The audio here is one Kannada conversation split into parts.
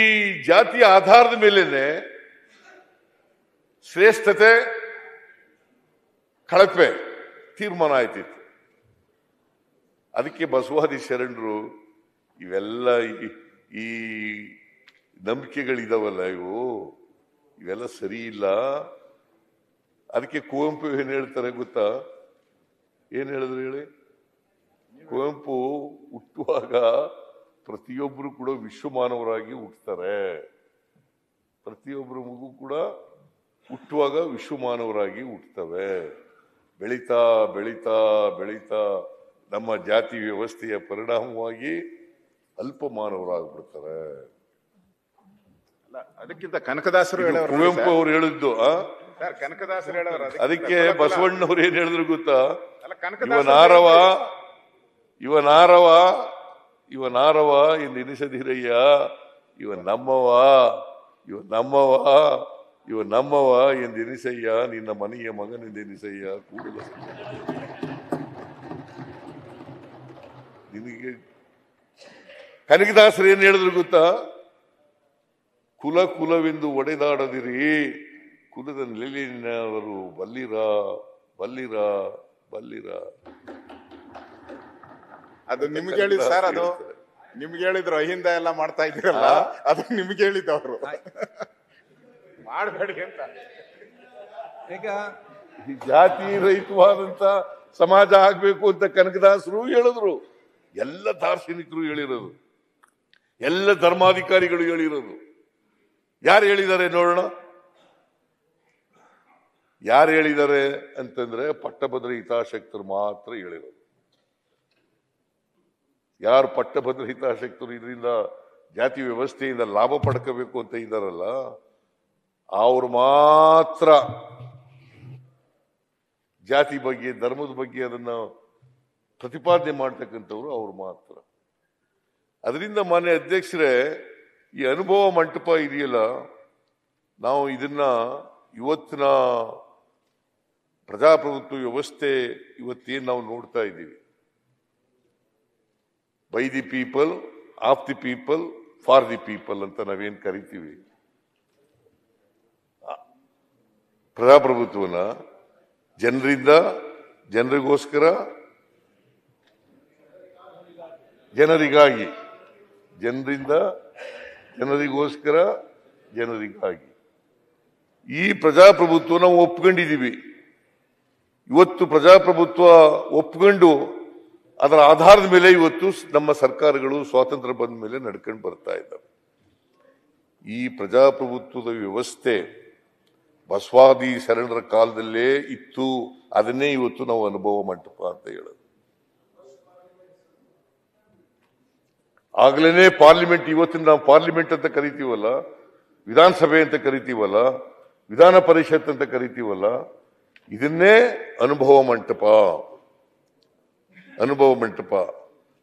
ಈ ಜಾತಿಯ ಆಧಾರದ ಮೇಲೇನೆ ಶ್ರೇಷ್ಠತೆ ಕಳಪೆ ತೀರ್ಮಾನ ಆಯ್ತಿತ್ತು. ಅದಕ್ಕೆ ಬಸವಾದಿ ಶರಣರು ಇವೆಲ್ಲ ಈ ನಂಬಿಕೆಗಳಿದಾವಲ್ಲ ಇವೆಲ್ಲ ಸರಿ ಇಲ್ಲ. ಅದಕ್ಕೆ ಕುವೆಂಪು ಏನ್ ಹೇಳ್ತಾರೆ ಗೊತ್ತಾ? ಏನ್ ಹೇಳಿದ್ರು ಹೇಳಿ? ಕುವೆಂಪು ಹುಟ್ಟುವಾಗ ಪ್ರತಿಯೊಬ್ಬರು ಕೂಡ ವಿಶ್ವಮಾನವರಾಗಿ ಹುಟ್ಟುತ್ತಾರೆ. ಪ್ರತಿಯೊಬ್ಬರು ಮಗು ಕೂಡ ಹುಟ್ಟುವಾಗ ವಿಶ್ವಮಾನವರಾಗಿ ಹುಟ್ಟುತ್ತವೆ. ಬೆಳೀತಾ ಬೆಳೀತಾ ಬೆಳೀತಾ ನಮ್ಮ ಜಾತಿ ವ್ಯವಸ್ಥೆಯ ಪರಿಣಾಮವಾಗಿ ಅಲ್ಪಮಾನವರಾಗ್ಬಿಡ್ತಾರೆ. ಅದಕ್ಕಿಂತ ಕನಕದಾಸರು ಕುವೆಂಪು ಅವರು ಹೇಳಿದ್ದು. ಕನಕದಾಸರು ಹೇಳೋರು ಅದಕ್ಕೆ ಬಸವಣ್ಣವ್ರು ಏನ್ ಹೇಳಿದ್ರು ಗೊತ್ತಾ? ಇವನಾರವ ಎಂದು ಎನಿಸದಿರಯ್ಯ, ಇವ ನಮ್ಮವ ಎಂದು ಎನಿಸಯ್ಯ, ನಿನ್ನ ಮನೆಯ ಮಗನೆಂದು ಎನಿಸಯ್ಯ. ಕೂಡಲ ನಿನಗೆ ಕನಕದಾಸರು ಏನ್ ಹೇಳಿದ್ರು ಗೊತ್ತಾ? ಕುಲವೆಂದು ಒಡೆದಾಡದಿರಿ, ಕುಲದ ನೆಲೆಯವರು ಬಲ್ಲಿರ. ಅದು ನಿಮ್ಗೆ ಹೇಳಿದ್ ಸರ್, ಅದು ನಿಮ್ಗೆ ಹೇಳಿದ್ರು ಅಹಿಂದ ಎಲ್ಲ ಮಾಡ್ತಾ ಇದ್ದೀರಲ್ಲ, ಅದು ನಿಮ್ಗೆ ಹೇಳಿದ್ದವ್ರು ಮಾಡಬೇಡಿ ಅಂತ. ಈಗ ಜಾತಿ ರಹಿತವಾದಂತ ಸಮಾಜ ಆಗ್ಬೇಕು ಅಂತ ಕನಕದಾಸರು ಹೇಳಿದ್ರು. ಎಲ್ಲ ದಾರ್ಶನಿಕರು ಹೇಳಿರೋದು, ಎಲ್ಲ ಧರ್ಮಾಧಿಕಾರಿಗಳು ಹೇಳಿರೋದು. ಯಾರು ಹೇಳಿದ್ದಾರೆ ನೋಡೋಣ? ಯಾರು ಹೇಳಿದ್ದಾರೆ ಅಂತಂದ್ರೆ ಪಟ್ಟಭದ್ರ ಹಿತಾಸಕ್ತರು ಮಾತ್ರ ಹೇಳಿರೋದು. ಯಾರು ಪಟ್ಟಭದ್ರ ಹಿತಾಸಕ್ತರು ಇದರಿಂದ ಜಾತಿ ವ್ಯವಸ್ಥೆಯಿಂದ ಲಾಭ ಪಡ್ಕೋಬೇಕು ಅಂತ ಇದ್ದಾರಲ್ಲ, ಅವ್ರು ಮಾತ್ರ ಜಾತಿ ಬಗ್ಗೆ ಧರ್ಮದ ಬಗ್ಗೆ ಅದನ್ನ ಪ್ರತಿಪಾದನೆ ಮಾಡ್ತಕ್ಕಂಥವ್ರು ಅವ್ರು ಮಾತ್ರ. ಅದರಿಂದ ಮಾನ್ಯ ಅಧ್ಯಕ್ಷರೇ, ಈ ಅನುಭವ ಮಂಟಪ ಇದೆಯಲ್ಲ, ನಾವು ಇದನ್ನ ಇವತ್ತಿನ ಪ್ರಜಾಪ್ರಭುತ್ವ ವ್ಯವಸ್ಥೆ ಇವತ್ತೇನು ನಾವು ನೋಡ್ತಾ ಇದ್ದೀವಿ, by the people, of the people, for the people ಅಂತ ನಾವೇನ್ ಕರಿತೀವಿ, ಪ್ರಜಾಪ್ರಭುತ್ವನ ಜನರಿಂದ ಜನರಿಗೋಸ್ಕರ ಜನರಿಗಾಗಿ, ಜನರಿಂದ ಜನರಿಗೋಸ್ಕರ ಜನರಿಗಾಗಿ ಈ ಪ್ರಜಾಪ್ರಭುತ್ವ ನಾವು ಒಪ್ಕೊಂಡಿದ್ದೀವಿ. ಇವತ್ತು ಪ್ರಜಾಪ್ರಭುತ್ವ ಒಪ್ಕೊಂಡು ಅದರ ಆಧಾರದ ಮೇಲೆ ಇವತ್ತು ನಮ್ಮ ಸರ್ಕಾರಗಳು ಸ್ವಾತಂತ್ರ್ಯ ಬಂದ ಮೇಲೆ ನಡ್ಕೊಂಡು ಬರ್ತಾ ಇದ್ದಾವೆ. ಈ ಪ್ರಜಾಪ್ರಭುತ್ವದ ವ್ಯವಸ್ಥೆ ಬಸವಾದಿ ಶರಣರ ಕಾಲದಲ್ಲೇ ಇತ್ತು. ಅದನ್ನೇ ಇವತ್ತು ನಾವು ಅನುಭವ ಮಂಟಪ ಅಂತ ಹೇಳೋದು. ಆಗ್ಲೇನೆ ಪಾರ್ಲಿಮೆಂಟ್, ಇವತ್ತಿನ ನಾವು ಪಾರ್ಲಿಮೆಂಟ್ ಅಂತ ಕರಿತೀವಲ್ಲ, ವಿಧಾನಸಭೆ ಅಂತ ಕರಿತೀವಲ್ಲ, ವಿಧಾನ ಪರಿಷತ್ ಅಂತ ಕರಿತೀವಲ್ಲ, ಇದನ್ನೇ ಅನುಭವ ಮಂಟಪ.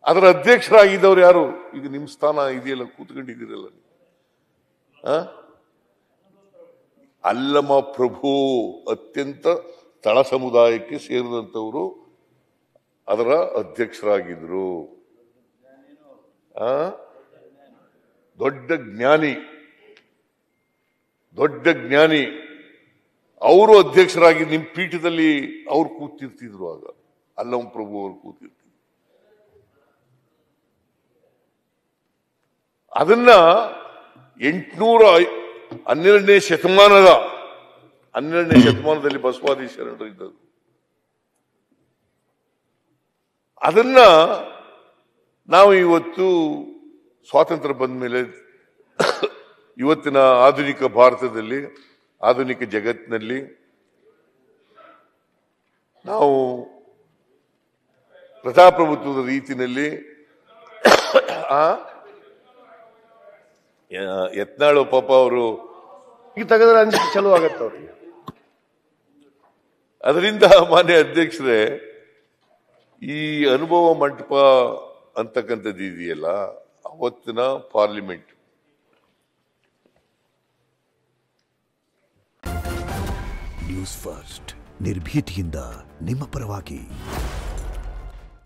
ಅದರ ಅಧ್ಯಕ್ಷರಾಗಿದ್ದವ್ರು ಯಾರು? ಈಗ ನಿಮ್ ಸ್ಥಾನ ಇದೆಯಲ್ಲ, ಕೂತ್ಕೊಂಡಿದ್ದೀರಲ್ಲ, ಅಲ್ಲಮ ಪ್ರಭು ಅತ್ಯಂತ ತಳ ಸಮುದಾಯಕ್ಕೆ ಸೇರಿದಂತವರು ಅದರ ಅಧ್ಯಕ್ಷರಾಗಿದ್ರು. ದೊಡ್ಡ ಜ್ಞಾನಿ ಅವರು ಅಧ್ಯಕ್ಷರಾಗಿ ನಿಮ್ ಪೀಠದಲ್ಲಿ ಅವ್ರು ಕೂತಿರ್ತಿದ್ರು. ಆಗ ಅಲ್ಲಮ ಪ್ರಭು ಅವರು ಕೂತಿರ್ತಿದ್ರು. ಅದನ್ನ 812ನೇ ಶತಮಾನದಲ್ಲಿ ಬಸವಾದಿ ಶರಣರು ಇದ್ದದ್ದು. ಅದನ್ನ ನಾವು ಇವತ್ತು ಸ್ವಾತಂತ್ರ್ಯ ಬಂದ ಮೇಲೆ ಇವತ್ತಿನ ಆಧುನಿಕ ಭಾರತದಲ್ಲಿ, ಆಧುನಿಕ ಜಗತ್ತಿನಲ್ಲಿ ನಾವು ಪ್ರಜಾಪ್ರಭುತ್ವದ ರೀತಿಯಲ್ಲಿ ಯತ್ನಾಳು ಪಾಪ ಅವರು ಈಗ ತೆಗೆದ್ರೆ ಅನ್ಸಿಕೆ ಚಲೋ ಆಗತ್ತೆ ಅವ್ರಿಗೆ. ಅದರಿಂದ ಮಾನ್ಯ ಅಧ್ಯಕ್ಷರೇ, ಈ ಅನುಭವ ಮಂಟಪ ಅಂತಕ್ಕಂಥದ್ದು ಇದೆಯಲ್ಲ, ಅವತ್ತಿನ ಪಾರ್ಲಿಮೆಂಟ್ ನ್ಯೂಸ್ ಫಸ್ಟ್ ನಿರ್ಭೀತಿಯಿಂದ ನಿಮ್ಮ ಪರವಾಗಿ.